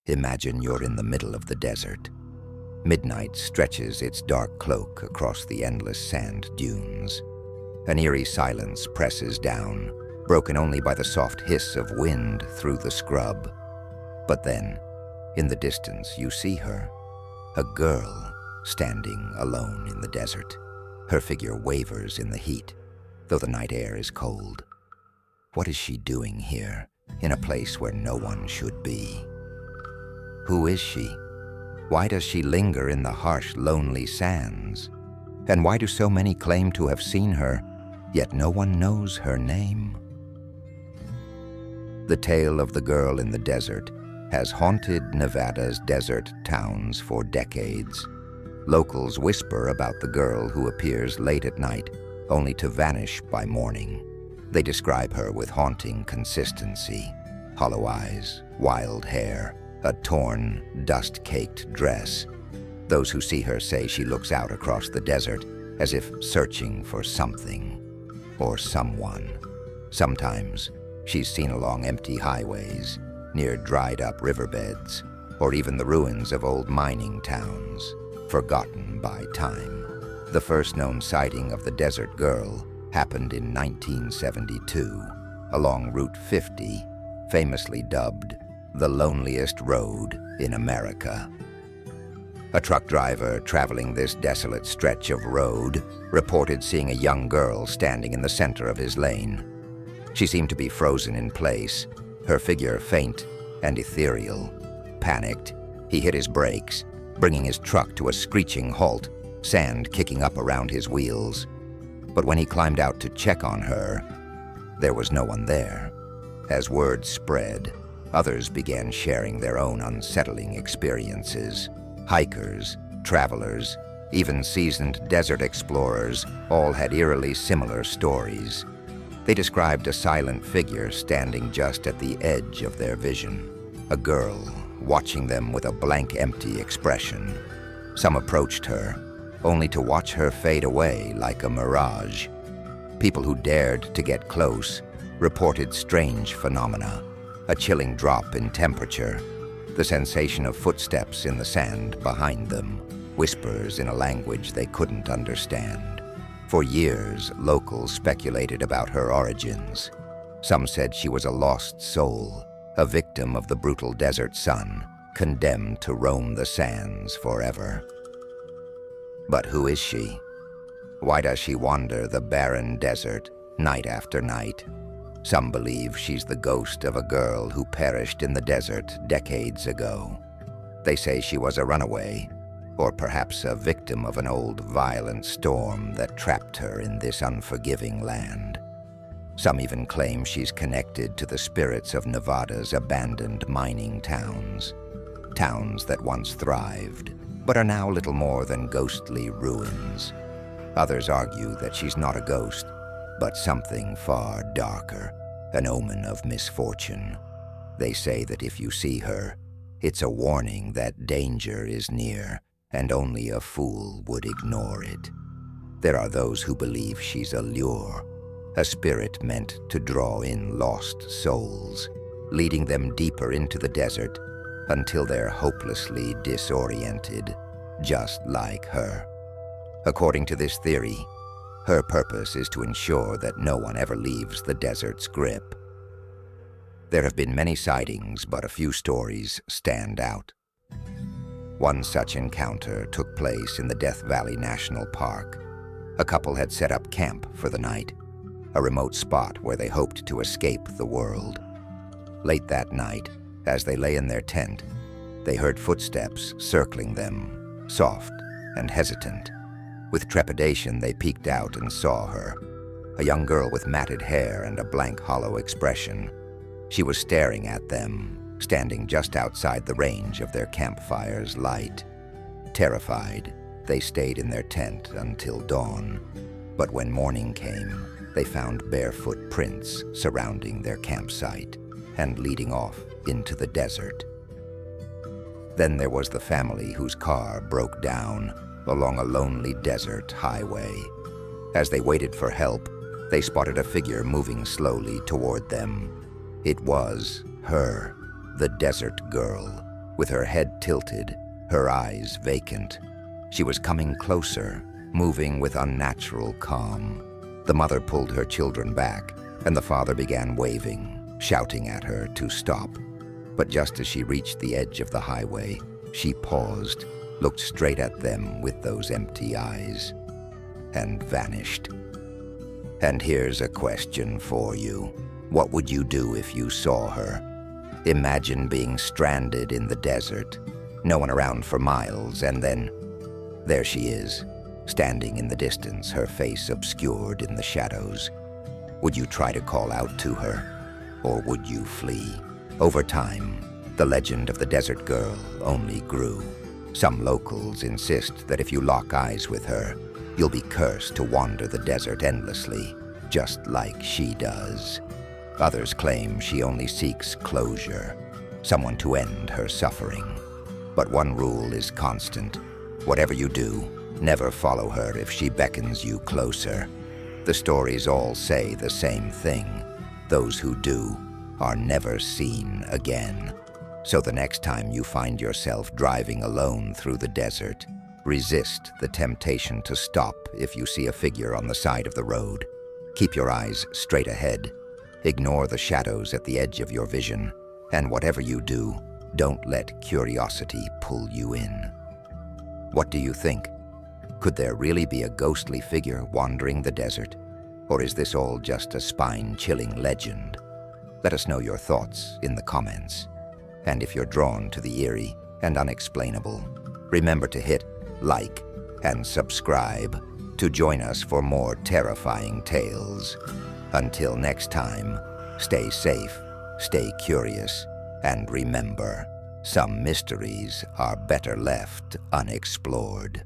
Imagine you're in the middle of the desert. Midnight stretches its dark cloak across the endless sand dunes. An eerie silence presses down, broken only by the soft hiss of wind through the scrub. But then, in the distance, you see her, a girl standing alone in the desert. Her figure wavers in the heat, though the night air is cold. What is she doing here, in a place where no one should be? Who is she? Why does she linger in the harsh, lonely sands? And why do so many claim to have seen her, yet no one knows her name? The tale of the girl in the desert has haunted Nevada's desert towns for decades. Locals whisper about the girl who appears late at night, only to vanish by morning. They describe her with haunting consistency: hollow eyes, wild hair, a torn, dust-caked dress. Those who see her say she looks out across the desert as if searching for something or someone. Sometimes she's seen along empty highways, near dried-up riverbeds, or even the ruins of old mining towns, forgotten by time. The first known sighting of the desert girl happened in 1972, along Route 50, famously dubbed the loneliest road in America. A truck driver traveling this desolate stretch of road reported seeing a young girl standing in the center of his lane. She seemed to be frozen in place, her figure faint and ethereal. Panicked, he hit his brakes, bringing his truck to a screeching halt, sand kicking up around his wheels. But when he climbed out to check on her, there was no one there. As word spread, others began sharing their own unsettling experiences. Hikers, travelers, even seasoned desert explorers all had eerily similar stories. They described a silent figure standing just at the edge of their vision, a girl watching them with a blank, empty expression. Some approached her, only to watch her fade away like a mirage. People who dared to get close reported strange phenomena: a chilling drop in temperature, the sensation of footsteps in the sand behind them, whispers in a language they couldn't understand. For years, locals speculated about her origins. Some said she was a lost soul, a victim of the brutal desert sun, condemned to roam the sands forever. But who is she? Why does she wander the barren desert night after night? Some believe she's the ghost of a girl who perished in the desert decades ago. They say she was a runaway, or perhaps a victim of an old violent storm that trapped her in this unforgiving land. Some even claim she's connected to the spirits of Nevada's abandoned mining towns. Towns that once thrived, but are now little more than ghostly ruins. Others argue that she's not a ghost, but something far darker, an omen of misfortune. They say that if you see her, it's a warning that danger is near, and only a fool would ignore it. There are those who believe she's a lure, a spirit meant to draw in lost souls, leading them deeper into the desert until they're hopelessly disoriented, just like her. According to this theory, her purpose is to ensure that no one ever leaves the desert's grip. There have been many sightings, but a few stories stand out. One such encounter took place in the Death Valley National Park. A couple had set up camp for the night, a remote spot where they hoped to escape the world. Late that night, as they lay in their tent, they heard footsteps circling them, soft and hesitant. With trepidation, they peeked out and saw her, a young girl with matted hair and a blank, hollow expression. She was staring at them, standing just outside the range of their campfire's light. Terrified, they stayed in their tent until dawn. But when morning came, they found barefoot prints surrounding their campsite and leading off into the desert. Then there was the family whose car broke down along a lonely desert highway. As they waited for help, they spotted a figure moving slowly toward them. It was her, the desert girl, with her head tilted, her eyes vacant. She was coming closer, moving with unnatural calm. The mother pulled her children back, and the father began waving, shouting at her to stop. But just as she reached the edge of the highway, she paused, looked straight at them with those empty eyes, and vanished. And here's a question for you. What would you do if you saw her? Imagine being stranded in the desert, no one around for miles, and then there she is, standing in the distance, her face obscured in the shadows. Would you try to call out to her, or would you flee? Over time, the legend of the desert girl only grew. Some locals insist that if you lock eyes with her, you'll be cursed to wander the desert endlessly, just like she does. Others claim she only seeks closure, someone to end her suffering. But one rule is constant. Whatever you do, never follow her if she beckons you closer. The stories all say the same thing. Those who do are never seen again. So the next time you find yourself driving alone through the desert, resist the temptation to stop if you see a figure on the side of the road. Keep your eyes straight ahead. Ignore the shadows at the edge of your vision, and whatever you do, don't let curiosity pull you in. What do you think? Could there really be a ghostly figure wandering the desert? Or is this all just a spine-chilling legend? Let us know your thoughts in the comments. And if you're drawn to the eerie and unexplainable, remember to hit like and subscribe to join us for more terrifying tales. Until next time, stay safe, stay curious, and remember, some mysteries are better left unexplored.